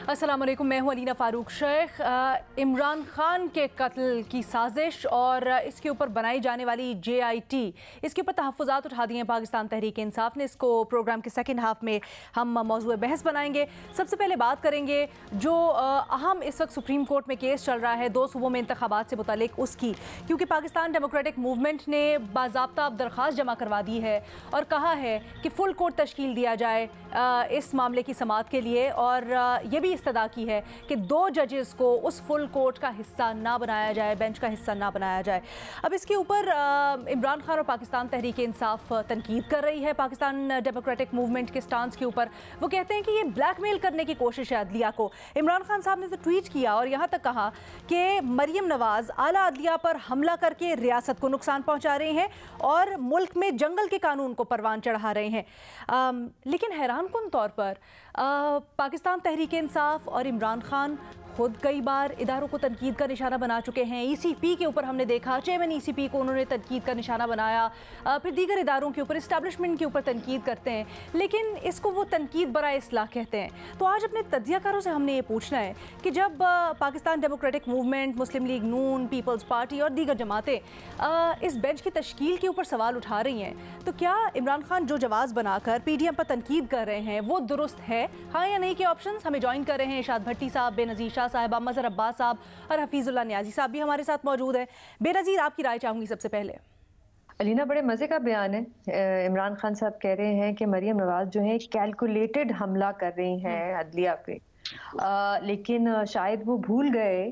अस्सलाम वालेकुम, मैं हूं अलीना फ़ारूक शेख। इमरान खान के कत्ल की साजिश और इसके ऊपर बनाई जाने वाली JIT, इसके ऊपर तहफ़्फ़ुज़ात उठा दिए हैं पाकिस्तान तहरीक इंसाफ ने। इसको प्रोग्राम के सेकंड हाफ में हम मौज़ूअ बहस बनाएंगे। सबसे पहले बात करेंगे जो अहम इस वक्त सुप्रीम कोर्ट में केस चल रहा है 2 सूबों में इंतखाबात से मुतालिक उसकी, क्योंकि पाकिस्तान डेमोक्रेटिक मूवमेंट ने बाज़ाब्ता अब दरख्वास्त जमा करवा दी है और कहा है कि फुल कोर्ट तश्कील दिया जाए इस मामले की समाअत के लिए, और ये भी इस्तदा की है कि 2 जजेस को उस फुल कोर्ट का हिस्सा ना बनाया जाए, बेंच का हिस्सा ना बनाया जाए। अब इसके ऊपर इमरान खान और पाकिस्तान तहरीक इंसाफ तनकीद कर रही है पाकिस्तान डेमोक्रेटिक मूवमेंट के स्टांस के ऊपर। वो कहते हैं कि ये ब्लैकमेल करने की कोशिश है अदलिया को। इमरान खान साहब ने तो ट्वीट किया और यहाँ तक कहा कि मरियम नवाज आला अदलिया पर हमला करके रियासत को नुकसान पहुँचा रहे हैं और मुल्क में जंगल के कानून को परवान चढ़ा रहे हैं। लेकिन हैरानकुन तौर पर पाकिस्तान तहरीक इंसाफ और इमरान खान खुद कई बार इदारों को तनकीद का निशाना बना चुके हैं। ECP के ऊपर हमने देखा, चेयरमैन ECP को उन्होंने तनकीद का निशाना बनाया, फिर दीगर इदारों के ऊपर, इस्टेब्लिशमेंट के ऊपर तनकीद करते हैं, लेकिन इसको वो तनकीद बराए इस्लाह कहते हैं। तो आज अपने तज्ज़ियाकारों से हमने ये पूछना है कि जब पाकिस्तान डेमोक्रेटिक मूवमेंट, मुस्लिम लीग नून, पीपल्स पार्टी और दीगर जमातें इस बेंच की तश्कील के ऊपर सवाल उठा रही हैं, तो क्या इमरान खान जो जवाज़ बनाकर PDM पर तनकीद कर रहे हैं वो दुरुस्त है, हाँ या नहीं के ऑप्शन हमें ज्वाइन कर रहे हैं। इरशाद भट्टी साहब, बेनज़ीर साहब, मज़हर अब्बास साहब और हफीजुल्लाह नियाजी साहब भी हमारे साथ मौजूद है। बेनज़ीर, आपकी राय चाहूंगी सबसे पहले। अलीना, बड़े मज़े का बयान है। इमरान खान साहब कह रहे हैं कि मरियम नवाज जो है कैलकुलेटेड हमला कर रही हैं अदलिया पे, लेकिन शायद वो भूल गए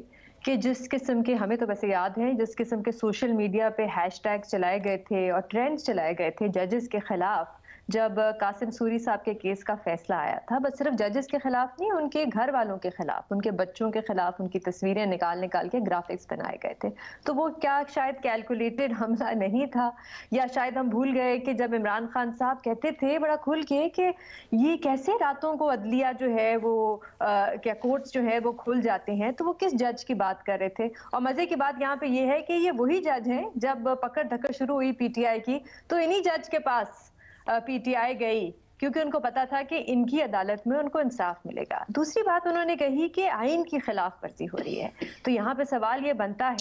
कि जिस किस्म के, हमें तो वैसे याद है, जिस किस्म के सोशल मीडिया पे हैशटैग चलाए गए थे और ट्रेंड्स चलाए गए थे जजेस के खिलाफ जब कासिम सूरी साहब के केस का फैसला आया था। बस सिर्फ जजेस के खिलाफ नहीं, उनके घर वालों के खिलाफ, उनके बच्चों के खिलाफ उनकी तस्वीरें निकाल के ग्राफिक्स बनाए गए थे। तो वो क्या शायद कैलकुलेटेड हमला नहीं था, या शायद हम भूल गए कि जब इमरान खान साहब कहते थे बड़ा खुल के कि ये कैसे रातों को अदलिया जो है वो क्या कोर्ट्स जो है वो खुल जाते हैं, तो वो किस जज की बात कर रहे थे। और मजे की बात यहाँ पे ये है कि ये वही जज हैं, जब पकड़ धक्कड़ शुरू हुई PTI की तो इन्हीं जज के पास PTI गई, क्योंकि उनको पता था कि इनकी अदालत में उनको इंसाफ मिलेगा। दूसरी बात उन्होंने कही कि आइन की खिलाफ वर्जी हो रही है। तो यहाँ पे सवाल ये बनता है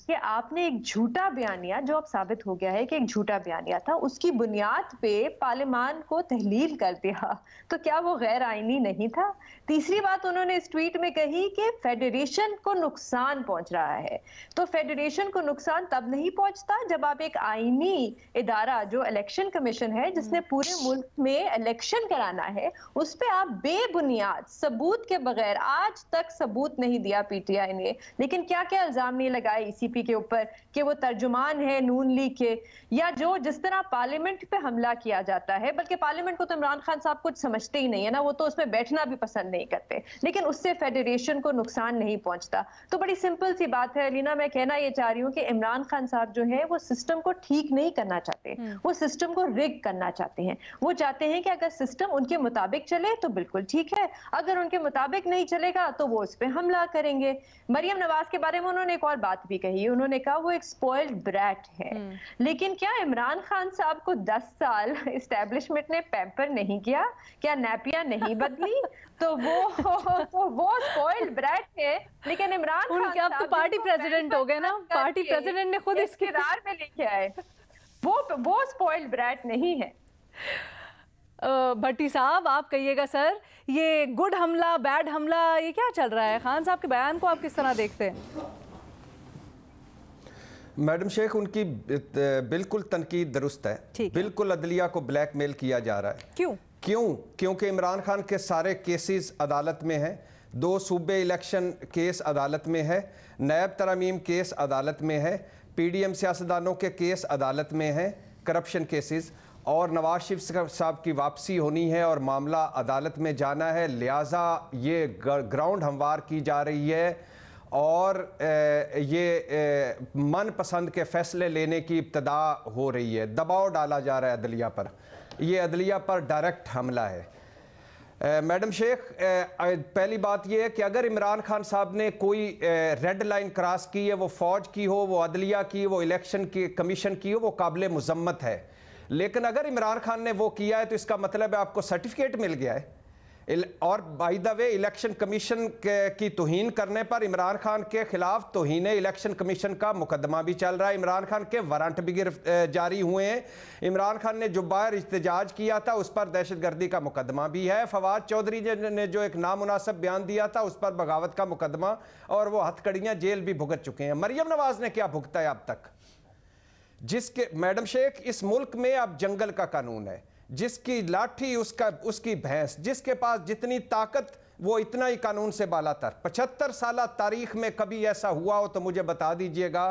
कि आपने एक झूठा बयानिया, जो अब साबित हो गया है कि एक झूठा बयानिया था, उसकी बुनियाद पे पार्लियामान को तहलील कर दिया, तो क्या वो गैर आइनी नहीं था? तीसरी बात उन्होंने इस ट्वीट में कही कि फेडरेशन को नुकसान पहुंच रहा है। तो फेडरेशन को नुकसान तब नहीं पहुंचता जब आप एक आइनी इदारा जो इलेक्शन कमीशन है, जिसने पूरे मुल्क में इलेक्शन कराना है, उस पे आप बेबुनियाद सबूत के बगैर, आज तक सबूत नहीं दिया PTI ने, लेकिन क्या क्या इल्जाम नहीं लगाए ECP के ऊपर कि वो तर्जुमान है नून लीग के, या जो जिस तरह पार्लियामेंट पे हमला किया जाता है, बल्कि पार्लियामेंट को तो इमरान खान साहब कुछ समझते ही नहीं है ना, वो तो उसमें बैठना भी पसंद नहीं करते, लेकिन उससे फेडरेशन को नुकसान नहीं पहुंचता। तो बड़ी सिंपल सी बात है लीना, मैं कहना ये चाह रही हूँ कि इमरान खान साहब जो है वो सिस्टम को ठीक नहीं करना चाहते, वो सिस्टम को रिग करना चाहते हैं। वो चाहते हैं कि अगर सिस्टम उनके मुताबिक चले तो बिल्कुल ठीक है, अगर उनके मुताबिक नहीं चलेगा तो वो उस पे हमला करेंगे। मरियम नवाज के बारे में उन्होंने एक और बात भी कही, उन्होंने कहा वो एक स्पॉइल्ड ब्रैट है। लेकिन क्या इमरान खान साहब को 10 साल इस्टेब्लिशमेंट ने पैम्पर नहीं किया? क्या नैपिया नहीं बदली? तो वो स्पॉइल्ड ब्रैट है। लेकिन इमरान खान अब तो पार्टी प्रेसिडेंट हो गए ना, पार्टी प्रेसिडेंट ने खुद इसके इकरार में लेके आए, वो स्पॉइल्ड ब्रैट नहीं है। भट्टी साहब, आप कहिएगा सर, ये गुड हमला, बैड हमला, ये क्या चल रहा है? खान साहब के बयान को आप किस तरह देखते हैं? मैडम शेख, उनकी बिल्कुल तनकीद दुरुस्त है। बिल्कुल अदलिया को ब्लैकमेल किया जा रहा है। क्योंकि इमरान खान के सारे केसेस अदालत में हैं। 2 सूबे इलेक्शन केस अदालत में है, नैब तरमीम केस अदालत में है, PDM सियासतदानों के केस अदालत में है, करप्शन केसेस, और नवाज शरीफ साहब की वापसी होनी है और मामला अदालत में जाना है। लिहाजा ये ग्राउंड हमवार की जा रही है और ये मनपसंद के फैसले लेने की इब्तदा हो रही है। दबाव डाला जा रहा है अदलिया पर, ये अदलिया पर डायरेक्ट हमला है। मैडम शेख, पहली बात यह है कि अगर इमरान खान साहब ने कोई रेड लाइन क्रॉस की है, वो फौज की हो, वो अदलिया की, वो इलेक्शन की कमीशन की हो, वो काबिल मुजम्मत है। लेकिन अगर इमरान खान ने वो किया है तो इसका मतलब है आपको सर्टिफिकेट मिल गया है। और by the way election commission की तौहीन करने पर इमरान खान के खिलाफ तौहीन इलेक्शन कमीशन का मुकदमा भी चल रहा है। इमरान खान के वारंट भी जारी हुए हैं। इमरान खान ने जो बाहर इhtजाज किया था उस पर दहशतगर्दी का मुकदमा भी है। फवाद चौधरी ने जो एक नामुनासिब बयान दिया था उस पर बगावत का मुकदमा और वो हथकड़ियाँ जेल भी भुगत चुके हैं। मरियम नवाज ने क्या भुगता है अब तक? जिसके मैडम शेख, इस मुल्क में अब जंगल का कानून है, जिसकी लाठी उसकी भैंस, जिसके पास जितनी ताकत वो इतना ही कानून से बालातर। 75 साल तारीख में कभी ऐसा हुआ हो तो मुझे बता दीजिएगा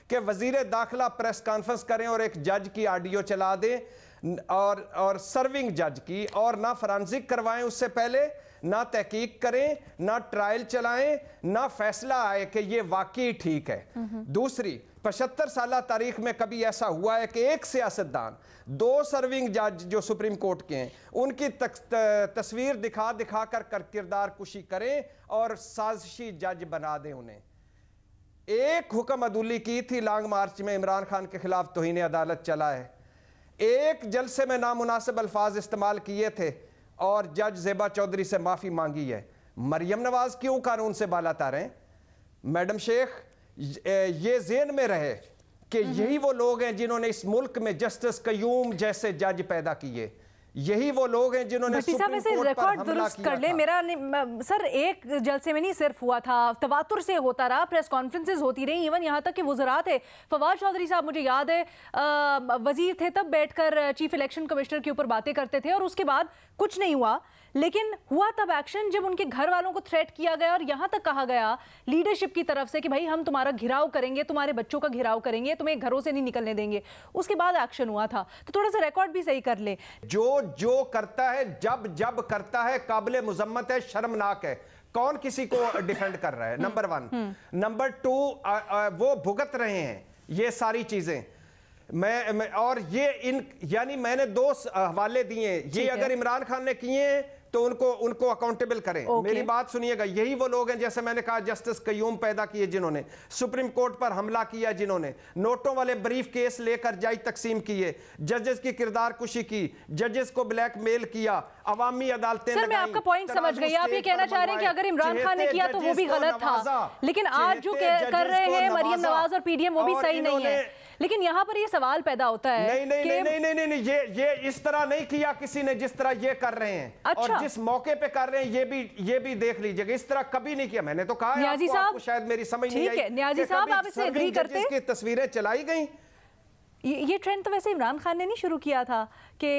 कि वजीर दाखिला प्रेस कॉन्फ्रेंस करें और एक जज की ऑडियो चला दें और सर्विंग जज की, और ना फॉरेंसिक करवाएं उससे पहले, ना तहकीक करें, ना ट्रायल चलाएं, ना फैसला आए कि ये वाकई ठीक है। दूसरी, 75 साल तारीख में कभी ऐसा हुआ है कि एक सियासतदान 2 सर्विंग जज जो सुप्रीम कोर्ट के हैं उनकी तस्वीर दिखा कर किरदार कुशी करें और साजिशी जज बना दें उन्हें। एक हुक्म अदूली की थी लॉन्ग मार्च में, इमरान खान के खिलाफ तौहीन अदालत चला है। एक जलसे में नामुनासिब अल्फाज इस्तेमाल किए थे और जज ज़ेबा चौधरी से माफ़ी मांगी है। मरियम नवाज क्यों कानून से बालातर हैं? मैडम शेख, ये ज़हन में रहे कि यही वो लोग हैं जिन्होंने इस मुल्क में जस्टिस कयूम जैसे जज पैदा किए। यही वो लोग हैं जिन्होंने सुप्रीम कोर्ट पर हमला दुरुस्त कर ले। मेरा सर एक जलसे में नहीं सिर्फ हुआ था, तवातुर से होता रहा, प्रेस कॉन्फ्रेंसेस होती रही, इवन यहाँ तक कि वज़रा थे। फवाद चौधरी साहब, मुझे याद है वजीर थे, तब बैठकर चीफ इलेक्शन कमिश्नर के ऊपर बातें करते थे और उसके बाद कुछ नहीं हुआ। लेकिन हुआ तब एक्शन जब उनके घर वालों को थ्रेट किया गया और यहाँ तक कहा गया लीडरशिप की तरफ से कि भाई हम तुम्हारा घिराव करेंगे, तुम्हारे बच्चों का घिराव करेंगे, तुम्हें घरों से नहीं निकलने देंगे। उसके बाद एक्शन हुआ था। तो थोड़ा सा रिकॉर्ड भी सही कर ले। जो करता है, जब करता है, काबिले मुजम्मत है, शर्मनाक है। कौन किसी को डिफेंड कर रहा है? नंबर 1। नंबर 2, वो भुगत रहे हैं ये सारी चीजें। मैं और ये यानी मैंने 2 हवाले दिए, ये अगर इमरान खान ने किए हैं तो उनको अकाउंटेबल करें। मेरी बात सुनिएगा, यही वो लोग हैं जैसे मैंने कहा जस्टिस कयूम पैदा किए, जिन्होंने सुप्रीम कोर्ट पर हमला किया, जिन्होंने नोटों वाले ब्रीफ केस लेकर जाई तकसीम किए, जजेस की किरदार कुशी की, जजेस को ब्लैकमेल किया, अवामी अदालतें लगाई। सर, मैं आपका पॉइंट समझ गई। आप ये कहना चाह रहे हैं कि अगर इमरान खान ने किया तो वो भी गलत था, लेकिन आज जो कर रहे हैं मरियम नवाज और पीडीएम वो भी सही नहीं है। लेकिन यहाँ पर ये सवाल पैदा होता है नहीं, ये इस तरह नहीं किया किसी ने जिस तरह ये कर रहे हैं। अच्छा। और जिस मौके पे कर रहे हैं ये भी देख लीजिएगा, इस तरह कभी नहीं किया। मैंने तो कहा न्याजी साहब, आपको शायद मेरी समझ नहीं आई। न्याजी साहब, आप इससे एग्री करते हैं? तस्वीरें चलाई गई। ये ट्रेंड तो वैसे इमरान खान ने नहीं शुरू किया था कि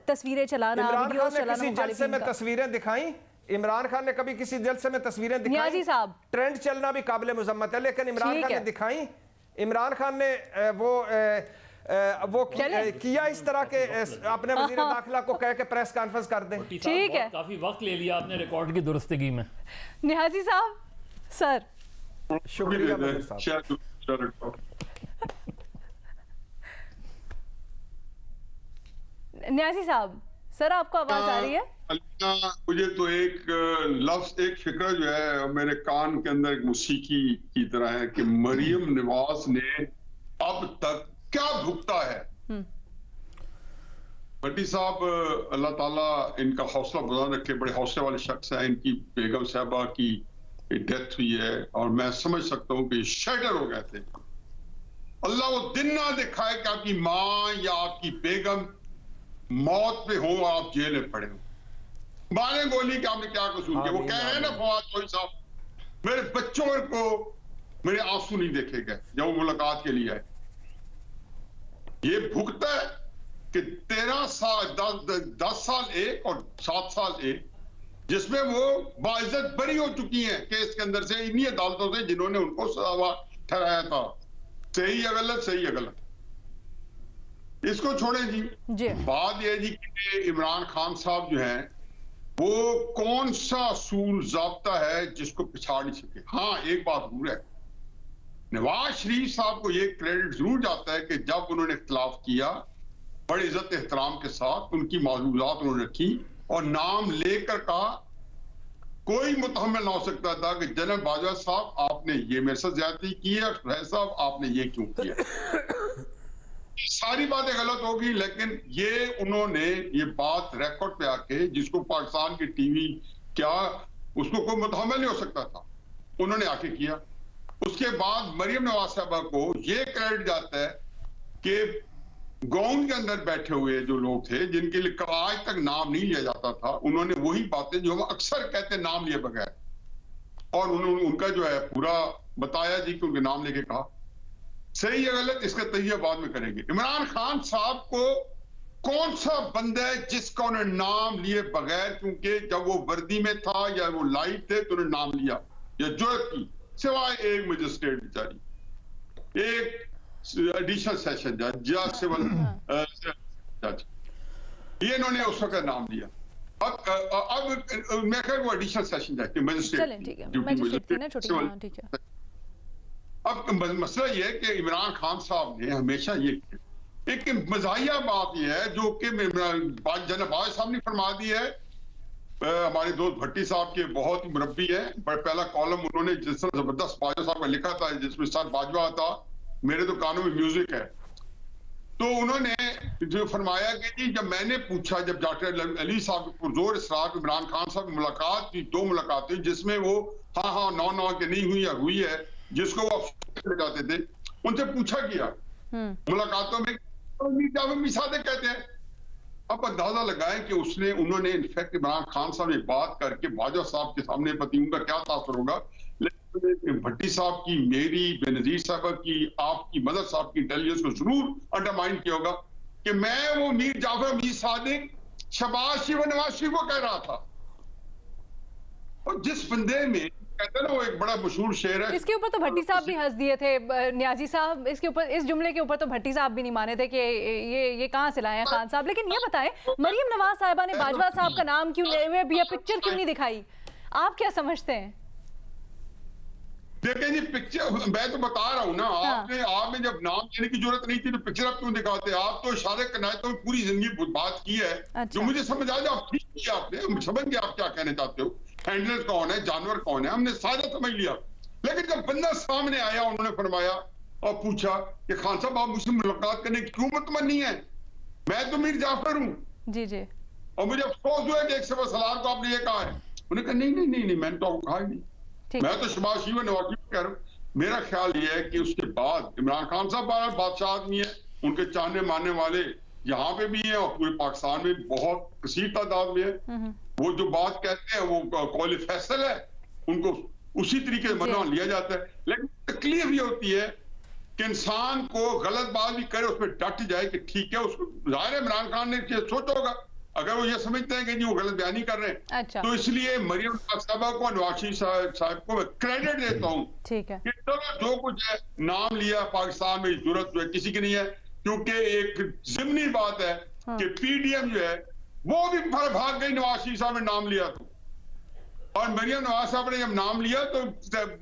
तस्वीरें चलाना, वीडियोस चलाना। किसी जलसे में तस्वीरें दिखाई? इमरान खान ने कभी किसी जलसे में तस्वीरें दिखाई? न्याजी साहब, ट्रेंड चलना भी काबिले मुजम्मत है, लेकिन इमरान खान ने दिखाई? इमरान खान ने वो किया इस तरह के अपने वजीर दाखिला को कह के प्रेस कॉन्फ्रेंस कर दें? ठीक है, काफी वक्त ले लिया आपने रिकॉर्ड की दुरुस्तगी में। नियाजी साहब, सर शुक्रिया। नियाजी साहब, सर आपको आवाज आ रही है? मुझे तो एक लफ्ज, एक फिक्र जो है मेरे कान के अंदर एक मौसीकी की तरह है कि मरियम नवाज ने अब तक क्या भुगता है। भट्टी साहब, अल्लाह ताला इनका हौसला बुलंद रखे, बड़े हौसले वाले शख्स हैं। इनकी बेगम साहबा की डेथ हुई है और मैं समझ सकता हूँ कि शैटर हो गए थे। अल्लाह वो दिन ना दिखाए कि आपकी माँ या आपकी बेगम मौत पे हो, आप जेल में पड़े हो। माने गोली कि आपने क्या कसूर किया। वो कह रहे हैं ना फवाद चौधरी साहब, मेरे बच्चों को मेरे आंसू नहीं देखे गए जब वो मुलाकात के लिए आए। ये भुगता है कि 13 साल 10 साल एक और 7 साल एक, जिसमें वो बाइज्जत बरी हो चुकी हैं केस के अंदर से, इन्हीं अदालतों से जिन्होंने उनको सजा ठहराया था। सही या गलत, सही या गलत, इसको छोड़ें जी। बात यह जी कि इमरान खान साहब जो हैं वो कौन सा असूल ज़ाब्ता है जिसको पिछाड़ नहीं सके। हाँ, एक बात जरूर है, नवाज शरीफ साहब को ये क्रेडिट जरूर जाता है कि जब उन्होंने इख्तिलाफ किया बड़े इज्जत एहतराम के साथ उनकी मालूमात उन्होंने रखी और नाम लेकर कहा, कोई मुतहम्मिल ना हो सकता था कि जनरल बाजवा साहब आपने ये मेरे साथ ज्यादती की है, फैज साहब आपने ये क्यों किया। सारी बातें गलत हो होगी, लेकिन ये उन्होंने ये बात रिकॉर्ड पे आके, जिसको पाकिस्तान की टीवी क्या उसको कोई मुतहमल नहीं हो सकता था, उन्होंने आके किया। उसके बाद मरियम नवाज साहबा को ये क्रेडिट जाता है कि गाउन के अंदर बैठे हुए जो लोग थे, जिनके लिए आज तक नाम नहीं लिया जाता था, उन्होंने वही बातें जो हम अक्सर कहते हैं नाम लिए बगैर, और उन्होंने उनका जो है पूरा बताया जी कि उनके नाम लेके कहा। सही या गलत इसका तजिया बाद में करेंगे। इमरान खान साहब को कौन सा बंदा है जिसका उन्होंने नाम लिए बगैर, क्योंकि जब वो वर्दी में था या वो लाइव थे तो उन्होंने नाम लिया या जुर्रत की, सिवाय एक मजिस्ट्रेट बेचारी, एक एडिशनल सेशन जज या सिविल जज, ये इन्होंने उस वक्त नाम लिया। अब मैं कह वो एडिशनल सेशन जज के मजिस्ट्रेट। अब मसला ये है कि इमरान खान साहब ने हमेशा ये एक मजाहिया बात यह है जो कि जनबाज साहब ने फरमा दी है। हमारे दोस्त भट्टी साहब के बहुत ही मुरब्बी है, पहला कॉलम उन्होंने जिस तरह जबरदस्त बाजवा साहब का लिखा था, जिसमें सर बाजवा था मेरे तो कानों में म्यूजिक है, तो उन्होंने जो फरमाया कि जी जब मैंने पूछा, जब डॉक्टर अली साहब पुरजोर इसरार इमरान खान साहब की मुलाकात थी, 2 मुलाकात हुई जिसमें वो हाँ 9 के नहीं हुई या हुई है, जिसको वो अफसोस लगाते थे, उनसे पूछा गया मुलाकातों में सादे कहते हैं। अब अंदाजा लगाएं कि उन्होंने इनफैक्ट इमरान खान साहब ने बात करके बाजवा साहब के सामने पति उनका क्या तासर होगा, लेकिन भट्टी साहब की, मेरी, बेनजीर साहब की, आपकी, मदद साहब की इंटेलिजेंस को जरूर अंडरमाइन किया होगा कि मैं वो मीर जाफर मीर सादिक शहबाज शरीफ नवाज शरीफ को कह रहा था। और जिस बंदे में कहते हैं ना वो एक बड़ा मशहूर शेर है, इसके ऊपर तो भट्टी साहब भी हंस दिए थे न्याजी साहब, इसके ऊपर, इस जुमले के ऊपर तो भट्टी साहब भी नहीं माने थे कि ये कहां से लाए हैं खान साहब। लेकिन ये बताएं, मरियम नवाज साहिबा ने बाजवा साहब का नाम क्यों ले हुए, पिक्चर क्यों नहीं दिखाई, आप क्या समझते हैं? देखिए जी पिक्चर मैं तो बता रहा हूँ ना, आपने जब नाम लेने की जरूरत नहीं थी तो पिक्चर आप क्यों दिखाते? आप तो इशारे कनायतों में पूरी जिंदगी बात की है। अच्छा। जो मुझे समझ आ जाए, आप ठीक किया आपने, समझ गए आप क्या कहना चाहते हो, हैंडलर कौन है, जानवर कौन है, हमने सारा समझ लिया। लेकिन जब बंदा सामने आया, उन्होंने फरमाया और पूछा कि खान साहब आप मुझसे मुलाकात करने की क्यों मतमनी है, मैं तो मीर जाफर हूँ जी जी, और मुझे अफसोस हुआ कि एक सवा सलार को आपने ये कहा है। उन्होंने कहा नहीं मैंने तो आपको कहा ही नहीं, मैं तो शहबाज शरीफ नवाज शरीफ कह रहा हूँ। मेरा ख्याल ये है कि उसके बाद इमरान खान साहब बादशाह आदमी है, उनके चाहने मानने वाले यहाँ पे भी है और पूरे पाकिस्तान में बहुत कसीर तादाद में है। वो जो बात कहते हैं वो कौल फैसल है, उनको उसी तरीके से मनवा लिया जाता है। लेकिन तकलीफ ये होती है कि इंसान को गलत बात भी करे, उस पर डट जाए कि ठीक है, उसको जाहिर है इमरान खान ने सोचा होगा, अगर वो ये समझते हैं कि जी वो गलत बयानी कर रहे हैं। अच्छा। तो इसलिए मरियम साहबा को, नवाज शरीफ साहब को मैं क्रेडिट देता हूँ, ठीक है, कि चलो जो कुछ है नाम लिया, पाकिस्तान में जरूरत जो है किसी की नहीं है, क्योंकि एक जिम्नी बात है कि पीडीएम जो है वो भी भाग गई, नवाज शरीफ साहब ने नाम लिया तो, और मरियम नवाज साहब ने जब नाम लिया तो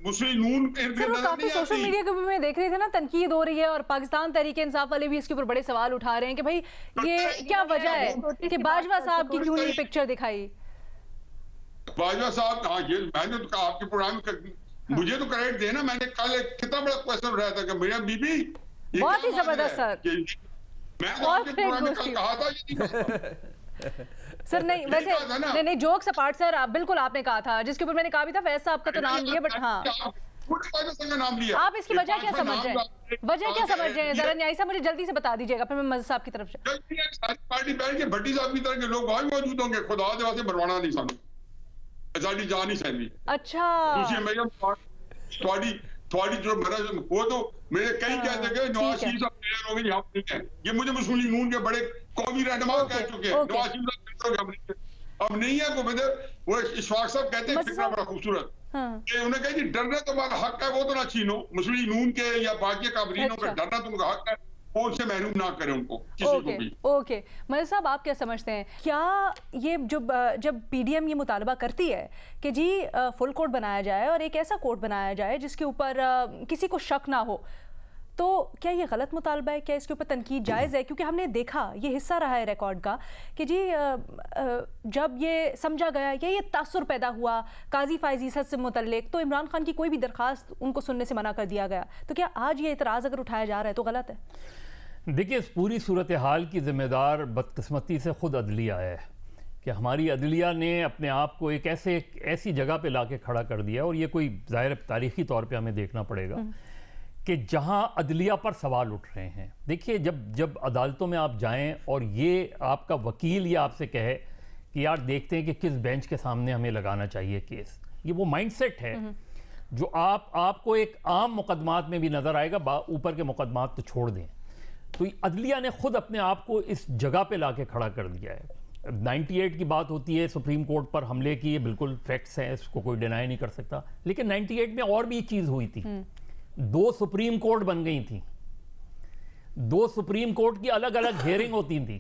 मुस्लिम नून काफी सोशल मीडिया के ऊपर में देख रहे थे ना, तनकीद हो रही है और पाकिस्तान तहरीक इंसाफ वाले भी इसके ऊपर बड़े सवाल उठा रहे हैं कि भाई ये क्या वजह है कि बाजवा साहब की क्यों नहीं पिक्चर दिखाई। बाजवा साहब, हाँ ये मैंने तो कहा आपके प्रोग्राम मुझे तो क्रेडिट देना, मैंने कल कितना बड़ा क्वेश्चन उठाया था कि मरियम बीबी बहुत ही जबरदस्त सर, मैं तो आपके प्रोग्राम में कल कहा था सर नहीं वैसे नहीं जोक्स अपार्ट सर, आप बिल्कुल आपने कहा था, जिसके ऊपर मैंने कहा भी था वैसे साहब का तो नाम लिया, बट हाँ आप इसकी वजह क्या समझ रहे हैं, वजह क्या समझ रहे हैं जरा न्याय साहब मुझे जल्दी से बता दीजिएगा, फिर मैं मज़हर साहब की तरफ से। पार्टी बैठ के भट्टी साहब की तरह के लोग वहां मौजूद होंगे, खुदा दे वास्ते मरवाना नहीं सानू, साडी जान नहीं सहनी। अच्छा थोड़ी जो मेरा वो तो मेरे कई क्या जगह नवाज शरीफ साहब प्लेयर हो गए, यहाँ नहीं है, ये मुझे मुस्लिम नून के बड़े कौमी रहनुमा कह चुके हैं, नवाज शरीफ साहब अब नहीं है। वो इशफाक साहब कहते हैं फिक्रा बड़ा खूबसूरत, उन्हें कहा जी डरना तुम्हारा हक है, वो तो ना छीनो, मुस्लिम नून के या बाकी काबरीनों का डरना तुमका हक है, वो उनसे महरूम ना करें उनको किसी को भी। ओके मज़हर साहब आप क्या समझते हैं, क्या ये जब पीडीएम ये मुतालबा करती है कि जी फुल कोड बनाया जाए और एक ऐसा कोड बनाया जाए जिसके ऊपर किसी को शक ना हो, तो क्या ये गलत मुतालबा है, क्या इसके ऊपर तनकीद जायज़ है? क्योंकि हमने देखा, ये हिस्सा रहा है रिकॉर्ड का कि जी जब ये समझा गया या ये तासुर पैदा हुआ काजी फायज़ ईसद से मुतल्लिक, तो इमरान खान की कोई भी दरख्वास्त उनको सुनने से मना कर दिया गया, तो क्या आज ये इतराज़ अगर उठाया जा रहा है तो गलत है? देखिए, इस पूरी सूरत हाल की जिम्मेदार बदकिस्मती से खुद अदलिया है कि हमारी अदलिया ने अपने आप को एक ऐसी जगह पे लाके खड़ा कर दिया, और ये कोई ज़ाहिर तारीख़ी तौर पे हमें देखना पड़ेगा कि जहां अदलिया पर सवाल उठ रहे हैं। देखिए, जब अदालतों में आप जाएं और ये आपका वकील ये आपसे कहे कि यार देखते हैं कि किस बेंच के सामने हमें लगाना चाहिए केस, ये वो माइंडसेट है जो आपको एक आम मुकदमात में भी नज़र आएगा, ऊपर के मुकदमात तो छोड़ दें। तो अदलिया ने खुद अपने आप को इस जगह पे लाके खड़ा कर दिया है। 98 की बात होती है सुप्रीम कोर्ट पर हमले की, ये बिल्कुल फैक्ट्स हैं, इसको कोई डिनाई नहीं कर सकता। लेकिन 98 में और भी चीज़ हुई थी, 2 सुप्रीम कोर्ट बन गई थी, 2 सुप्रीम कोर्ट की अलग अलग हियरिंग होती थी,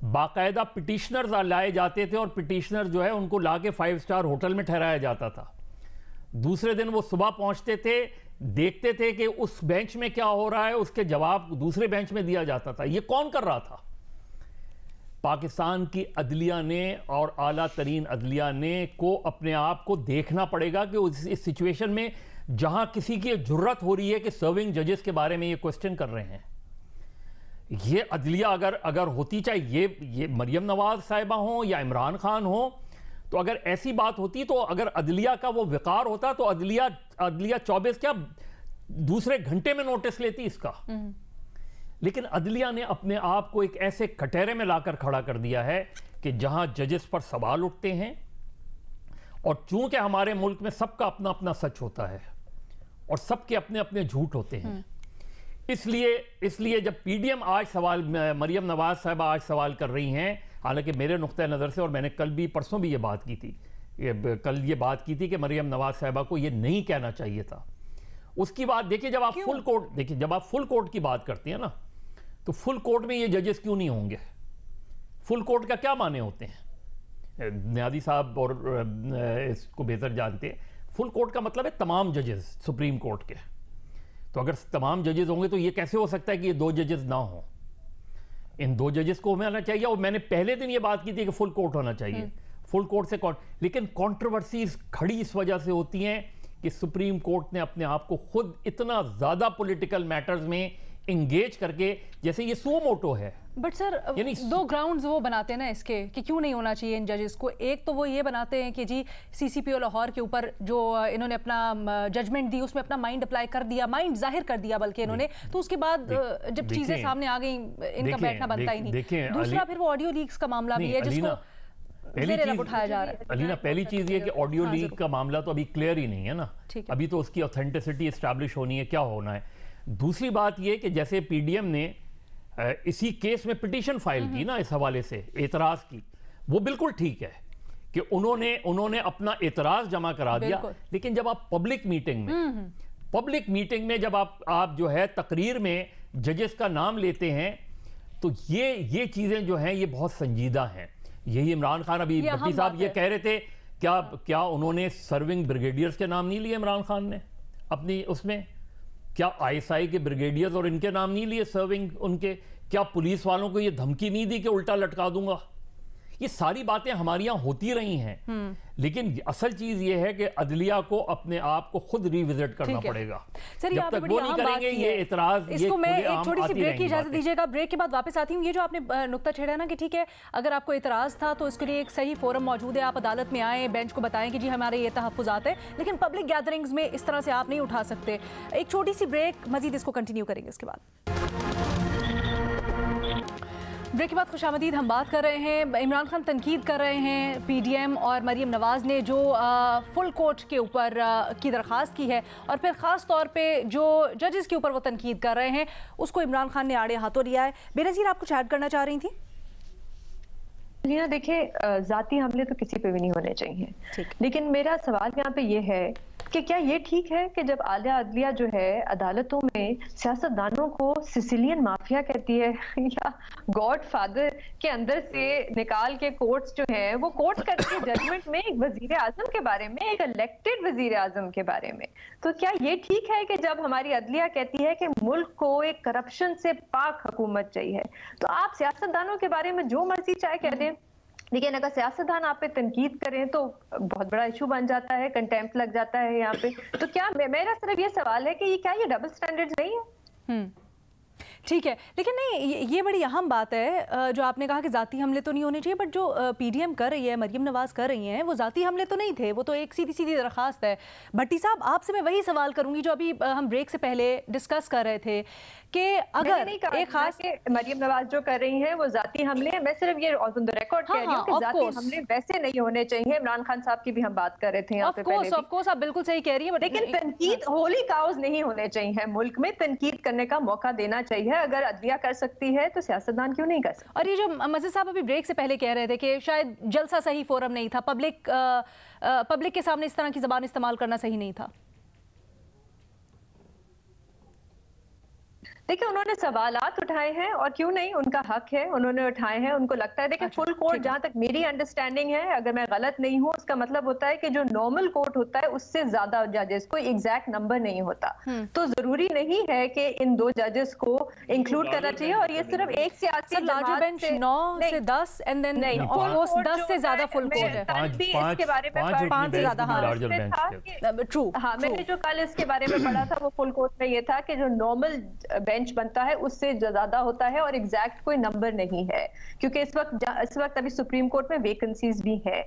बाकायदा पिटिशनर्स लाए जाते थे और पिटिशनर जो है उनको लाके 5 स्टार होटल में ठहराया जाता था। दूसरे दिन वो सुबह पहुंचते थे, देखते थे कि उस बेंच में क्या हो रहा है, उसके जवाब दूसरे बेंच में दिया जाता था। ये कौन कर रहा था? पाकिस्तान की अदलिया ने और आला तरीन अदलिया ने को अपने आप को देखना पड़ेगा कि इस सिचुएशन में जहां किसी की जुर्रत हो रही है कि सर्विंग जजेस के बारे में ये क्वेश्चन कर रहे हैं, ये अदलिया अगर होती, चाहे ये मरियम नवाज साहिबा हो या इमरान खान हो, तो अगर ऐसी बात होती, तो अगर अदलिया का वो विकार होता तो अदलिया 24 क्या दूसरे घंटे में नोटिस लेती इसका। लेकिन अदलिया ने अपने आप को एक ऐसे कटहरे में लाकर खड़ा कर दिया है कि जहां जजेस पर सवाल उठते हैं, और चूंकि हमारे मुल्क में सबका अपना अपना सच होता है और सबके अपने अपने झूठ होते हैं, इसलिए जब पीडीएम आज सवाल, मरियम नवाज साहिबा आज सवाल कर रही हैं, हालांकि मेरे नुक्ते नज़र से, और मैंने कल भी परसों भी ये बात की थी, ये बात की थी कि मरियम नवाज साहिबा को ये नहीं कहना चाहिए था। उसकी बात देखिए, जब आप फुल कोर्ट की बात करती हैं ना, तो फुल कोर्ट में ये जजेस क्यों नहीं होंगे? फुल कोर्ट का क्या माने होते हैं? नियाज़ी साहब और इसको बेहतर जानते हैं। फुल कोर्ट का मतलब है तमाम जजेस सुप्रीम कोर्ट के। तो अगर तमाम जजेस होंगे तो ये कैसे हो सकता है कि ये 2 जजेस ना हो? इन 2 जजेस को होना चाहिए, और मैंने पहले दिन ये बात की थी कि फुल कोर्ट होना चाहिए, फुल कोर्ट से लेकिन कंट्रोवर्सीज खड़ी इस वजह से होती हैं कि सुप्रीम कोर्ट ने अपने आप को खुद इतना ज्यादा पॉलिटिकल मैटर्स में इंगेज करके, जैसे ये सो मोटो है। बट सर, 2 ग्राउंड्स वो बनाते हैं ना इसके कि क्यों नहीं होना चाहिए इन जजेस को। एक तो वो ये बनाते हैं कि जी सीसीपीओ लाहौर के ऊपर जो इन्होंने अपना जजमेंट दी, उसमें अपना माइंड अप्लाई कर दिया, माइंड जाहिर कर दिया बल्कि इन्होंने, तो उसके बाद जब चीजें सामने आ गई इनका बैठना बनता ही नहीं। दूसरा फिर वो ऑडियो लीक्स का मामला भी है जिसको उठाया जा रहा है। अलीना, पहली चीज ये कि ऑडियो लीक का मामला तो अभी क्लियर ही नहीं है ना, अभी तो उसकी ऑथेंटिसिटी एस्टैब्लिश होनी है, क्या होना है। दूसरी बात ये कि जैसे पीडीएम ने इसी केस में पिटीशन फाइल की ना, इस हवाले से एतराज की, वो बिल्कुल ठीक है कि उन्होंने अपना एतराज जमा करा दिया। लेकिन जब आप पब्लिक मीटिंग में जब आप जो है तकरीर में जजेस का नाम लेते हैं, तो ये चीजें जो हैं ये बहुत संजीदा हैं। यही इमरान खान, अभी भट्टी साहब ये कह रहे थे, क्या उन्होंने सर्विंग ब्रिगेडियर्स के नाम नहीं लिए इमरान खान ने अपनी उसमें? क्या आईएसआई के ब्रिगेडियर्स और इनके नाम नहीं लिए सर्विंग उनके? क्या पुलिस वालों को ये धमकी नहीं दी कि उल्टा लटका दूंगा? ये सारी बातें हमारे यहाँ होती रही हैं, लेकिन असल चीज ये है कि अदलिया को अपने आप को खुद रिविजिट करना पड़ेगा। जब तक वो नहीं करेंगे ये एतराज, इसको मैं एक छोटी सी ब्रेक की इजाजत दीजिएगा, ब्रेक के बाद वापस आती हूँ। ये जो आपने नुक्ता छेड़ा ना कि ठीक है, अगर आपको एतराज था तो इसके लिए एक सही फोरम मौजूद है, आप अदालत में आए, बेंच को बताएं कि जी हमारे ये तहफ्फुज़ात है, लेकिन पब्लिक गैदरिंग्स में इस तरह से आप नहीं उठा सकते। एक छोटी सी ब्रेक, मजीद इसको कंटिन्यू करेंगे इसके बाद। ब्रेक के बाद खुशामदीद। हम बात कर रहे हैं, इमरान खान तनकीद कर रहे हैं पीडीएम और मरियम नवाज़ ने जो फुल कोर्ट के ऊपर की दरख्वास्त की है, और फिर ख़ास तौर पे जो जजेस के ऊपर वो तनकीद कर रहे हैं, उसको इमरान खान ने आड़े हाथों लिया है। बेनज़ीर, आप कुछ ऐड करना चाह रही थी? लीना, देखिए, जाती हमले तो किसी पे भी नहीं होने चाहिए, लेकिन मेरा सवाल यहाँ पे ये है कि क्या ये ठीक है कि जब आला अदलिया जो है अदालतों में सियासतदानों को सिसिलियन माफिया कहती है, या गॉड फादर के अंदर से निकाल के कोर्ट्स जो हैं वो कोर्ट करके जजमेंट में एक वजीर आजम के बारे में, एक इलेक्टेड वजीर आजम के बारे में, तो क्या ये ठीक है कि जब हमारी अदलिया कहती है कि मुल्क को एक करप्शन से पाक हुकूमत चाहिए, तो आप सियासतदानों के बारे में जो मर्जी चाहे कह दें, लेकिन अगर सियासतदान आप पे तनकीद करें तो बहुत बड़ा इशू बन जाता है, कंटेम्प्ट लग जाता है यहाँ पे। तो क्या मेरा सिर्फ ये सवाल है कि क्या ये डबल स्टैंडर्ड्स नहीं है? ठीक है, लेकिन नहीं, ये बड़ी अहम बात है जो आपने कहा कि जाती हमले तो नहीं होने चाहिए, बट जो पीडीएम कर रही है, मरियम नवाज कर रही हैं, वो जाती हमले तो नहीं थे, वो तो एक सीधी सीधी दरखास्त है। भट्टी साहब, आपसे मैं वही सवाल करूंगी जो अभी हम ब्रेक से पहले डिस्कस कर रहे थे कि अगर एक खास मरियम नवाज जो कर रही हैं वो जाती हमले हैं, मैं सिर्फ ये ऑन द रिकॉर्ड कह रही हूं कि जाती हमले वैसे नहीं होने चाहिए। इमरान खान साहब की भी हम बात कर रहे थे यहाँ पे पहले। ऑफ कोर्स आप बिल्कुल सही कह रही हैं, लेकिन तनकीद होली काउज नहीं होने चाहिए। मुल्क में तनकीद करने का मौका देना चाहिए। अगर अदलिया कर सकती है तो सियासतदान क्यों नहीं कर सकते? और ये जो मजीद साहब अभी ब्रेक से पहले कह रहे थे कि शायद जलसा सही फोरम नहीं था, पब्लिक के सामने इस तरह की जबान इस्तेमाल करना सही नहीं था। देखिए, उन्होंने सवालात उठाए हैं और क्यों नहीं, उनका हक है, उन्होंने उठाए हैं, उनको लगता है। देखिए, फुल कोर्ट, जहां तक मेरी अंडरस्टैंडिंग है, अगर मैं गलत नहीं हूं, उसका मतलब होता है कि जो नॉर्मल कोर्ट होता है उससे ज्यादा judges, कोई एग्जैक्ट नंबर नहीं होता। तो जरूरी नहीं है कि इन 2 जजेस को इंक्लूड करना चाहिए। और ये सिर्फ एक सियासी लार्जर बेंच 9 से 10 एंड देन 10 से ज्यादा फुल कोर्ट है। इसके बारे में 5 से ज्यादा। ट्रू। हाँ, मैंने जो कल इसके बारे में पढ़ा था वो फुल कोर्ट में ये था कि जो नॉर्मल बेंच बनता है उससे ज्यादा होता है और एग्जैक्ट कोई नंबर नहीं है, क्योंकि इस वक्त अभी सुप्रीम कोर्ट में वैकेंसीज भी है।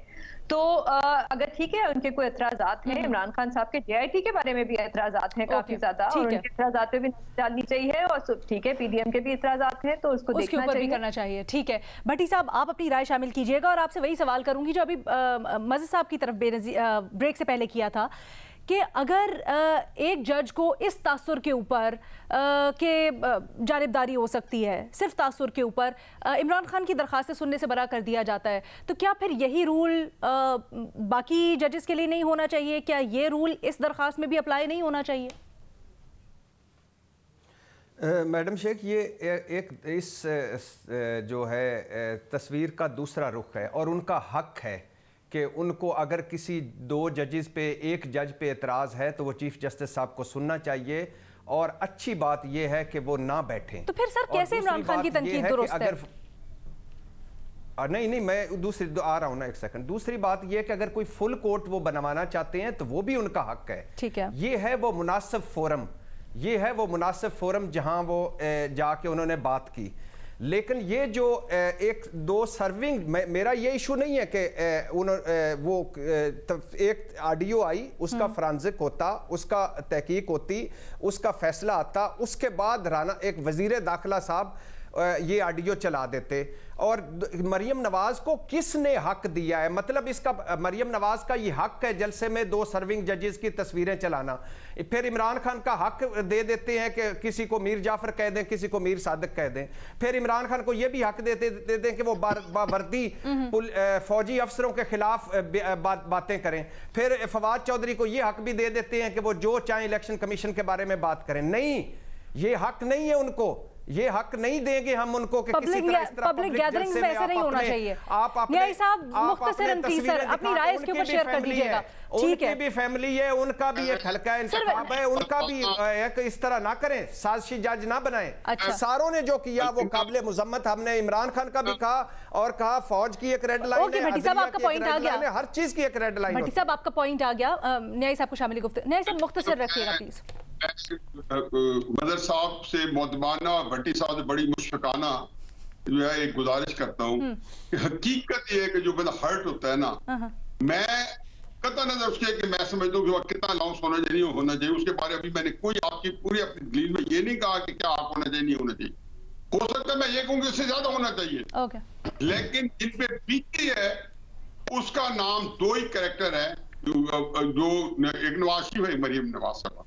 तो अगर ठीक है, उनके कोई एतराजात हैं, इमरान खान साहब के JIT के बारे में भी एतराजात हैं काफी ज्यादा, और उनके एतराजात पे भी डालनी चाहिए। और ठीक है, PDM के भी एतराजात हैं, तो उसको देखना चाहिए, भी करना चाहिए। ठीक है भट्टी साहब, आप अपनी राय शामिल कीजिएगा और आपसे वही सवाल करूंगी जो अभी मजीद साहब की तरफ ब्रेक से पहले किया था कि अगर एक जज को इस तासुर के ऊपर के जानिबदारी हो सकती है, सिर्फ तासुर के ऊपर इमरान खान की दरखास्तें सुनने से बरा कर दिया जाता है, तो क्या फिर यही रूल बाकी जजेस के लिए नहीं होना चाहिए? क्या ये रूल इस दरखास्त में भी अप्लाई नहीं होना चाहिए? मैडम शेख, ये एक इस जो है तस्वीर का दूसरा रुख है और उनका हक है कि उनको अगर किसी 2 जजेस पे, एक जज पे एतराज़ है तो वो चीफ जस्टिस साहब को सुनना चाहिए। और अच्छी बात यह है कि वो ना बैठें। तो फिर सर कैसे इमरान खान की तनकीद दुरुस्त है? नहीं, मैं दूसरी आ रहा हूं ना, एक सेकंड। दूसरी बात यह कि अगर कोई फुल कोर्ट वो बनवाना चाहते हैं तो वो भी उनका हक है। ठीक है, ये है वो मुनासिब फोरम, ये है वो मुनासिब फोरम जहां वो जाके उन्होंने बात की। लेकिन ये जो 1-2 सर्विंग, मेरा ये इशू नहीं है कि वो एक ऑडियो आई, उसका फ्रांजिक होता, उसका तहकीक होती, उसका फैसला आता, उसके बाद राना एक वजीर दाखिला साहब ये ऑडियो चला देते। और मरियम नवाज को किसने हक दिया है? मतलब इसका मरियम नवाज का ये हक है जलसे में 2 सर्विंग जजेस की तस्वीरें चलाना। फिर इमरान खान का हक दे देते हैं कि किसी को मीर जाफर कह दें, किसी को मीर सादिक कह दें। फिर इमरान खान को यह भी हक देते हैं कि वो बावर्दी फौजी अफसरों के खिलाफ बातें करें। फिर फवाद चौधरी को यह हक भी दे देते हैं कि वो जो चाहे इलेक्शन कमीशन के बारे में बात करें। नहीं, ये हक नहीं है उनको, ये हक नहीं देंगे हम उनको कि किसी तरह इस तरह पब्लिक गैदरिंग्स में ऐसे नहीं होना चाहिए। आप अपने अपनी राय इसके ऊपर शेयर कर दीजिएगा। ठीक है, उनकी भी फैमिली है, उनका भी एक हल्का इंतखाब है, उनका भी एक इस तरह ना करें, साजिशी जज ना बनाएं। अच्छा, सारों ने जो किया वो काबिल मुजम्मत। हमने इमरान खान का भी कहा और कहा फौज की एक रेड लाइन है, भट्टी साहब आपका पॉइंट आ गया, हर चीज की एक रेड लाइन। भट्टी साहब आपका पॉइंट आ गया, न्याय साहब को शामिल गुफ्तगू, न्याय साहब मुख्तसर रखिएगा प्लीज। मदर साहब से मोतबाना और भट्टी साहब से बड़ी मुशफिकाना जो है एक गुजारिश करता हूँ कि हकीकत ये है कि जो बंदा हर्ट होता है ना, मैं कता नजर उसके कि मैं समझता हूँ कि वह कितना अलाउंस होना चाहिए, होना चाहिए उसके बारे में अभी मैंने कोई आपकी पूरी अपनी दलील में ये नहीं कहा कि क्या आप होना चाहिए, नहीं होना चाहिए। हो सकता है मैं ये कहूँ कि उससे ज्यादा होना चाहिए। लेकिन जिन पे बीती है उसका नाम 2 ही कैरेक्टर है, जो एक नवाज शरीफ है, मरियम नवाज साहब।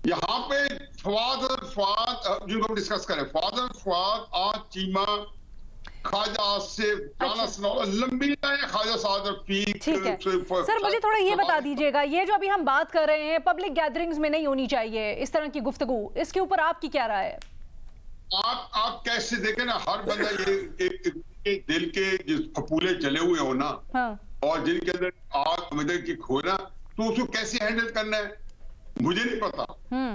यहाँ पे फवाद जिनको हम डिस्कस करें, फवाद चीमा, ख्वाजा आसिफ, राना सनाउल्लाह, लंबी लाइन, ख्वाजा साद रफीक। ठीक है सर, मुझे थोड़ा ये बता दीजिएगा, ये जो अभी हम बात कर रहे हैं पब्लिक गैदरिंग्स में नहीं होनी चाहिए इस तरह की गुफ्तगू, इसके ऊपर आपकी क्या राय है? आप कैसे देखें ना, हर बंदा ये एक दिल के जिस फपूले जले हुए हो ना, और जिनके अंदर आग मदद की खोना, तो उसको कैसे हैंडल करना है मुझे नहीं पता।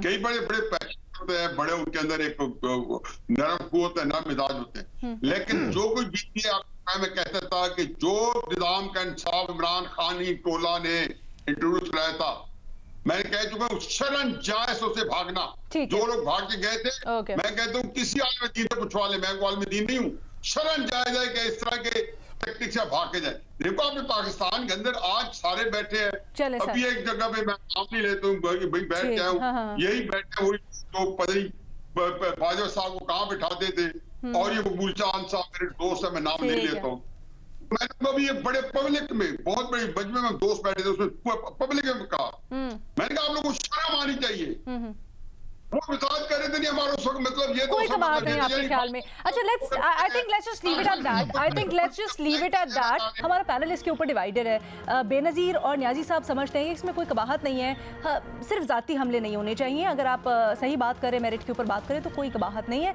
कई बड़े बड़े पैशन होते हैं, बड़े उनके अंदर एक नरम कुव्वत है, नरम मिजाज होते हैं, लेकिन जो कुछ बीती है, मैं कहता था कि जो निजाम का इंसाफ इमरान खान ही टोला ने इंट्रोड्यूस कराया था, मैं कह चुका हूँ, शरण जायज़ से भागना। जो लोग भाग के गए थे, मैं कहता हूँ किसी आलम दीन से पूछवा ले, मैं आलम दीन नहीं हूँ। शरण जायज़ है कि इस तरह के टेक्टिक से भाग के जाए। देखो आपने पाकिस्तान के अंदर आज सारे बैठे हैं, अभी एक जगह पे मैं नाम नहीं लेता हूँ भाई बैठ गया हूँ, यही बैठे हुए तो पदरी बाजवा साहब को कहाँ बिठाते थे, और ये मकबूल चांद साहब मेरे दोस्त है, मैं नाम नहीं लेता हूँ। मैंने अभी ये बड़े पब्लिक में, बहुत बड़ी मजमे में दोस्त बैठे थे, उसमें पब्लिक में कहा, मैंने कहा आप लोगों को शर्म आनी चाहिए। वो विवाद कर रहे थे नहीं हमारा उस वक्त, मतलब ये कोई बात नहीं आपके ख्याल में। अच्छा let's I think let's just leave it at that. I think let's just leave it at that. हमारा पैनल इसके ऊपर डिवाइडेड है। बेनज़ीर और न्याजी साहब समझते हैं कि इसमें कोई कबाहत नहीं है, सिर्फ ज़ाती हमले नहीं होने चाहिए। अगर आप सही बात करें, मेरिट के ऊपर बात करें तो कोई कबाहत नहीं है।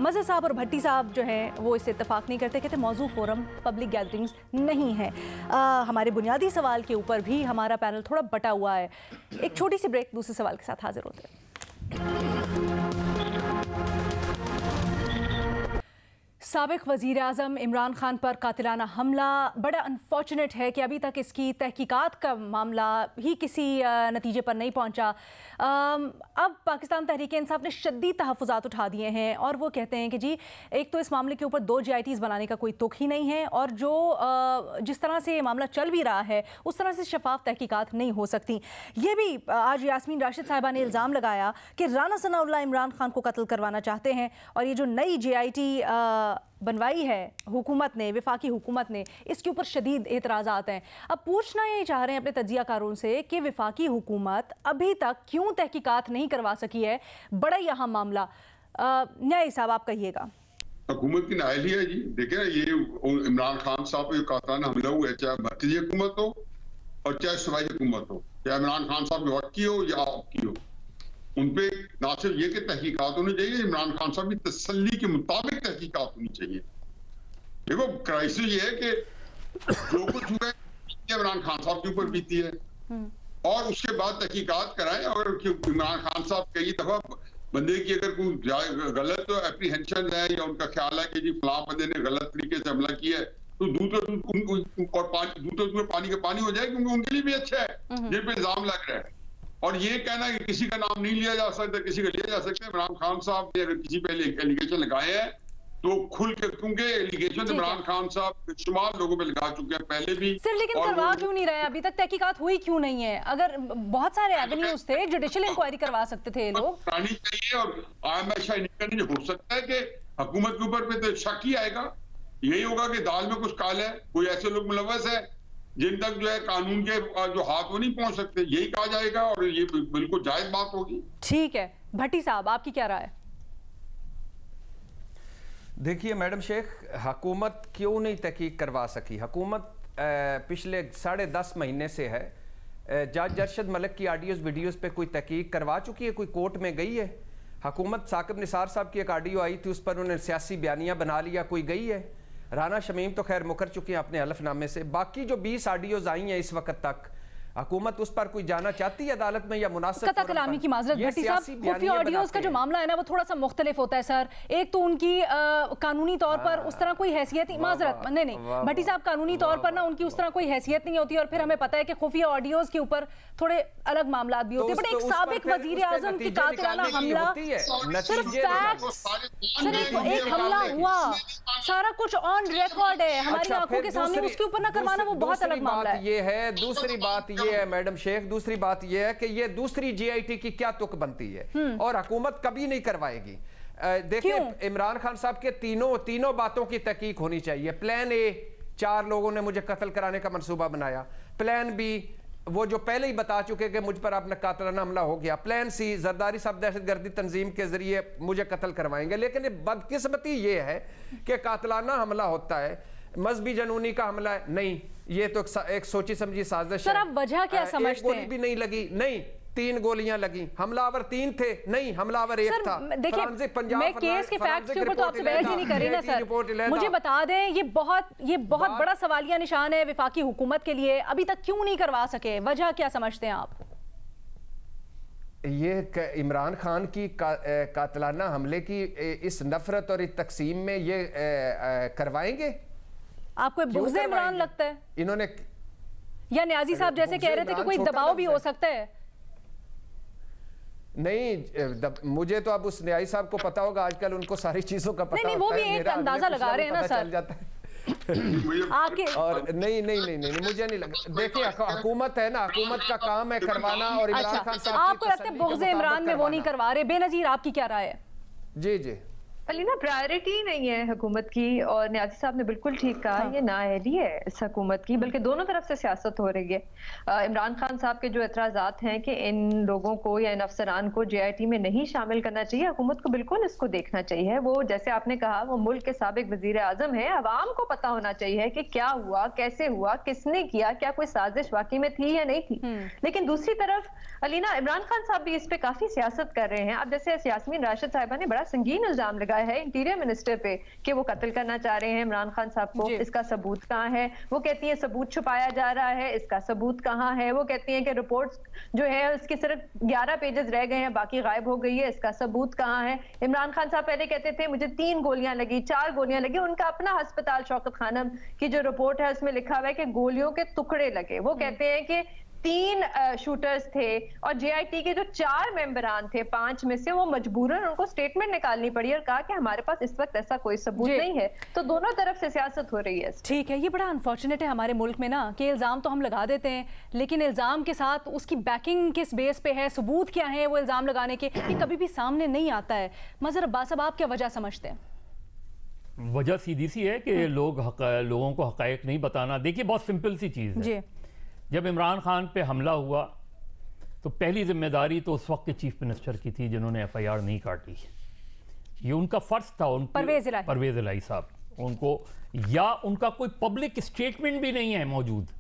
मज़हर साहब और भट्टी साहब जो हैं वो इससे इत्तेफाक नहीं करते, कहते मौजू फोरम पब्लिक गैदरिंग्स नहीं है। हमारे बुनियादी सवाल के ऊपर भी हमारा पैनल थोड़ा बटा हुआ है। एक छोटी सी ब्रेक, दूसरे सवाल के साथ हाजिर होते हैं। साबिक वज़ीर आज़म इमरान खान पर कातिलाना हमला बड़ा अनफॉर्चुनेट है कि अभी तक इसकी तहकीकात का मामला ही किसी नतीजे पर नहीं पहुंचा। अब पाकिस्तान तहरीक इंसाफ ने शदीद तहफ़्फ़ुज़ात उठा दिए हैं और वो कहते हैं कि जी एक तो इस मामले के ऊपर 2 GITs बनाने का कोई तुक ही नहीं है, और जो जिस तरह से ये मामला चल भी रहा है उस तरह से शफाफ तहकीकात नहीं हो सकती। ये भी आज यास्मीन राशिद साहिबा ने इल्ज़ाम लगाया कि राना सनाउल्लाह इमरान खान को कत्ल करवाना चाहते हैं, और ये जो नई GIT बनवाई है हुकूमत ने, वफाकी हुकूमत ने, इसके ऊपर शदीद एतराज़ात हैं। अब पूछना ये चाह रहे हैं अपने तज्ज़ियाकारों से कि वफाकी हुकूमत अभी तक क्यों तहकीकात नहीं करवा सकी है, बड़ा ही अहम मामला। न्याय साहब आप कहिएगा। हुकूमत की नाअहली है जी। देखिए ये इमरान खान साहब पे कातिलाना हमला हुआ है, चाहे मरकज़ी हुकूमत हो और चाहे सूबाई हुकूमत हो, चाहे इमरान खान साहब के वक्त की हो या आपकी हो, उन पे ना सिर्फ ये कि तहकीकात होनी चाहिए, इमरान खान साहब की तसल्ली के मुताबिक तहकीकात होनी चाहिए। देखो क्राइसिस ये है कि जो कुछ हुआ इमरान खान साहब के ऊपर बीती है, और उसके बाद तहकीकात कराएं। और इमरान खान साहब कई दफा बंदे की अगर कोई गलत एप्रीहेंशन है या उनका ख्याल है कि जी फलां बंदे ने गलत तरीके से हमला किया है, तो दूध में पानी का पानी हो जाए, क्योंकि उनके लिए भी अच्छा है जिन पे इल्जाम लग रहा है। और ये कहना कि किसी का नाम नहीं लिया जा सकता, किसी का लिया जा सकता है। इमरान खान साहब ने अगर किसी पे एलिगेशन लगाए हैं तो खुल के, क्योंकि एलिगेशन इमरान खान साहब शुमार लोगों पे लगा चुके हैं पहले भी। सिर्फ लेकिन करवा क्यों नहीं रहे? अभी तक तहकीकात हुई क्यों नहीं है? अगर बहुत सारे एवेन्यूज थे, जुडिशियल इंक्वायरी करवा सकते थे लोग। करानी चाहिए, और IMI हो सकता है कि हुकूमत के ऊपर पे तो शक ही आएगा। यही होगा कि दाल में कुछ काला है, कोई ऐसे लोग मुलव्वस है जिन तक जो है कानून के जो हाथ वो नहीं पहुंच सकते, यही कहा जाएगा, और ये बिल्कुल जायज बात होगी। ठीक है भट्टी साहब, आपकी क्या राय? देखिए मैडम शेख, हुकूमत क्यों नहीं तहकीक करवा सकी? हुकूमत पिछले 10.5 महीने से है, जज अरशद मलिक की ऑडियोज़ वीडियोज़ पे कोई तहकीक करवा चुकी है, कोई कोर्ट में गई है? हुकूमत साकिब निसार साहब की एक ऑडियो आई थी, उस पर उन्होंने सियासी बयानियाँ बना लिया, कोई गई है? राना शमीम तो खैर मुकर चुके हैं अपने हलफनामे से। बाकी जो 20 ऑडियोज आई हैं इस वक्त तक, हुकूमत उस पर कोई जाना चाहती है अदालत में या मुनासिब कता कलामी की माजरत भट्टी साहब, खुफिया ऑडियोज का जो मामला है ना वो थोड़ा सा मुख्तलिफ होता है सर। एक तो उनकी कानूनी तौर पर उस तरह कोई हैसियत, माजरत नहीं भट्टी साहब, कानूनी तौर पर ना उनकी उस तरह कोई हैसियत नहीं होती, और फिर हमें पता है कि खुफिया ऑडियोज के ऊपर थोड़े अलग मामला भी होते हैं। बट एक साबिक वजीर आजम की कातिलाना हमला, सिर्फ फैक्ट्स, सिर्फ एक हमला हुआ, सारा कुछ ऑन रिकॉर्ड है हमारी आंखों के सामने, उसके ऊपर ना करवाना वो बहुत अलग मामला है। ये है दूसरी बात, ये है मैडम शेख, दूसरी बात ये है कि ये दूसरी GIT की क्या तुक बनती है, और हुकूमत कभी नहीं करवाएगी। देखिए इमरान खान साहब के तीनों बातों की तहकीक होनी चाहिए। प्लान A, 4 लोगों ने मुझे कत्ल कराने का मंसूबा बनाया। प्लान B, वो जो पहले ही बता चुके कि मुझ पर आपने कातिलाना हमला हो गया। प्लान C, जरदारी साहब दहशतगर्दी तंजीम के जरिए मुझे कत्ल करवाएंगे। लेकिन ये बदकिस्मती ये है कि कातिलाना हमला होता है, मजहबी जनूनी का हमला है नहीं, ये तो एक सोची समझी साजिश है। सर आप वजह क्या समझते हैं? गोली भी नहीं लगी, नहीं 3 गोलियां लगी। हमलावर 3 थे, नहीं हमलावर 1 था। देखिए मैं केस के फैक्ट्स के ऊपर तो आपसे बहस ही नहीं कर रही ना सर। मुझे बता दें, ये बहुत बड़ा सवालिया निशान है वफाकी हुकूमत के लिए, अभी तक क्यों नहीं करवा सके? वजह क्या समझते हैं आप? ये इमरान खान की कातिलाना हमले की इस नफरत और इस तकसीम में ये करवाएंगे? आपको बुग़्ज़ इमरान लगता है इन्होंने, या न्याजी साहब जैसे कह रहे थे कि कोई दबाव भी हो सकता है? नहीं, मुझे तो अब उस न्यायी साहब को पता होगा, आजकल उनको सारी चीजों का पता नहीं, वो भी एक अंदाजा लगा रहे हैं ना सर आपके। और नहीं मुझे नहीं लगा। देखिए हुकूमत है ना, हुकूमत का काम है करवाना। और इमरान खान साहब आपको लगता है बुग़्ज़ इमरान में वो नहीं करवा रहे? बेनज़ीर आपकी क्या राय है? जी अलीना, प्रायोरिटी नहीं है हुकूमत की, और न्याज़ी साहब ने बिल्कुल ठीक कहा। ये नाअहली है इस हुकूमत की, बल्कि दोनों तरफ से सियासत हो रही है। इमरान खान साहब के जो एतराज़ात हैं कि इन लोगों को या इन अफसरान को JIT में नहीं शामिल करना चाहिए, हुकूमत को बिल्कुल इसको देखना चाहिए। वो जैसे आपने कहा, वो मुल्क के साबिक वज़ीर आज़म है, अवाम को पता होना चाहिए कि क्या हुआ, कैसे हुआ, किसने किया, क्या कोई साजिश वाकई में थी या नहीं थी। लेकिन दूसरी तरफ अलीना, इमरान खान साहब भी इस पे काफी सियासत कर रहे हैं। अब जैसे यास्मीन राशिद साहिबा ने बड़ा संगीन इल्जाम लगाया है इंटीरियर मिनिस्टर पे कि वो कत्ल करना चाह रहे हैं इमरान खान साहब को। इसका सबूत कहाँ है? वो कहती है सबूत छुपाया जा रहा है, इसका सबूत कहाँ है? वो कहती है कि रिपोर्ट्स जो है उसके सिर्फ 11 पेजेस रह गए हैं, बाकी गायब हो गई है, इसका सबूत कहाँ है? इमरान खान साहब पहले कहते थे मुझे 3 गोलियां लगी, 4 गोलियां लगी। उनका अपना अस्पताल शौकत खानम की जो रिपोर्ट है उसमें लिखा हुआ है कि गोलियों के टुकड़े लगे। वो कहते हैं कि 3 शूटर्स थे और JIT के जो 4 मेंबरान थे 5 में से, वो मजबूरन उनको स्टेटमेंट निकालनी पड़ी और कहा कि हमारे पास इस वक्त ऐसा कोई सबूत नहीं है। तो दोनों तरफ से सियासत हो रही है। ठीक है, ये बड़ा अनफॉर्चुनेट है हमारे मुल्क में ना कि इल्ज़ाम तो हम लगा देते हैं, लेकिन इल्ज़ाम के साथ उसकी बैकिंग किस बेस पे है, सबूत क्या है वो इल्ज़ाम लगाने के, ये कभी भी सामने नहीं आता है। मज़हर अब्बास साहब, आप क्या वजह समझते हैं? वजह सीधी सी है कि लोगों को हक़ाइक़ नहीं बताना। देखिए बहुत सिंपल सी चीज़ है। जब इमरान खान पे हमला हुआ तो पहली जिम्मेदारी तो उस वक्त के चीफ मिनिस्टर की थी जिन्होंने FIR नहीं काटी। ये उनका फ़र्ज था, परवेज़ इलाही साहब, उनको, या उनका कोई पब्लिक स्टेटमेंट भी नहीं है मौजूद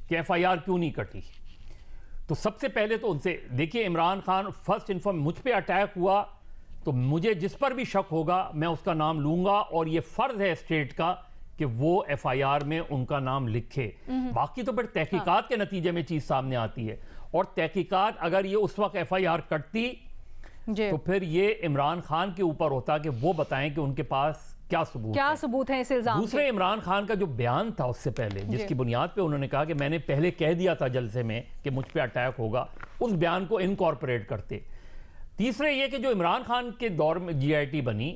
कि FIR क्यों नहीं कटी। तो सबसे पहले तो उनसे देखिए, इमरान खान फर्स्ट इन्फॉर्म मुझ पर अटैक हुआ तो मुझे जिस पर भी शक होगा मैं उसका नाम लूँगा, और ये फ़र्ज़ है स्टेट का कि वो FIR में उनका नाम लिखे। बाकी तो फिर तहकीकात के नतीजे में चीज़ सामने आती है, और तहकीकात अगर ये उस वक्त FIR कटती तो फिर ये इमरान खान के ऊपर होता कि वो बताएं कि उनके पास क्या सबूत है इस इल्जाम। दूसरे इमरान खान का जो बयान था उससे पहले, जिसकी बुनियाद पे उन्होंने कहा कि मैंने पहले कह दिया था जलसे में कि मुझ पे अटैक होगा, उस बयान को इनकॉर्पोरेट करते। तीसरे ये कि जो इमरान खान के दौर में JIT बनी,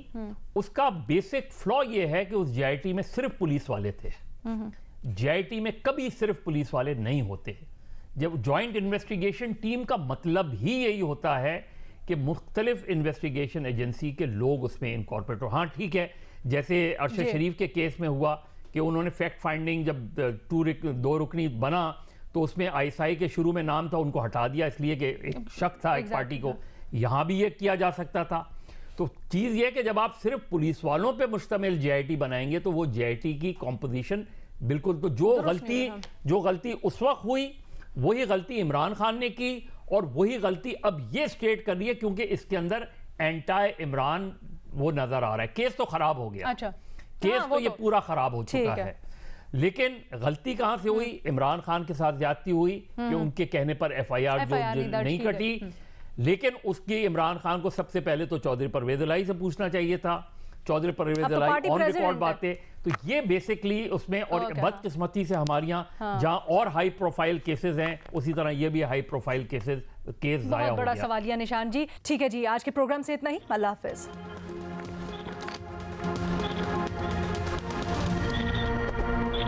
उसका बेसिक फ्लॉ ये है कि उस JIT में सिर्फ पुलिस वाले थे। JIT में कभी सिर्फ पुलिस वाले नहीं होते। जब जॉइंट इन्वेस्टिगेशन टीम का मतलब ही यही होता है कि मुख्तलिफ इन्वेस्टिगेशन एजेंसी के लोग उसमें इनकॉर्पोरेट हो। हाँ ठीक है, जैसे अरशद शरीफ के केस में हुआ कि उन्होंने फैक्ट फाइंडिंग, जब 2 रुकनी बना तो उसमें ISI के शुरू में नाम था, उनको हटा दिया इसलिए कि एक शक था एक पार्टी को। यहाँ भी ये किया जा सकता था। तो चीज़ ये कि जब आप सिर्फ पुलिस वालों पे मुश्तमिल JIT बनाएंगे तो वो JIT की कॉम्पोजिशन बिल्कुल, तो जो गलती उस वक्त हुई वही गलती इमरान खान ने की, और वही गलती अब ये स्टेट कर रही है, क्योंकि इसके अंदर एंटी इमरान वो नजर आ रहा है। केस तो खराब हो गया, केस तो ये पूरा खराब हो चुका है, लेकिन गलती कहां से हुई? इमरान खान के साथ ज्यादती हुई कि उनके कहने पर FIR जो नहीं कटी। लेकिन उसकी इमरान खान को सबसे पहले तो चौधरी परवेज इलाही से पूछना चाहिए था। चौधरी परवेज इलाही ऑन रिकॉर्ड बातें, तो ये बेसिकली उसमें, और बदकिस्मती से हमारे यहाँ जहाँ और हाई प्रोफाइल केसेस हैं, उसी तरह ये भी हाई प्रोफाइल केस जाया हो गया। बड़ा सवालिया निशान जी। ठीक है जी, आज के प्रोग्राम से इतना ही। अल्लाह हाफिज।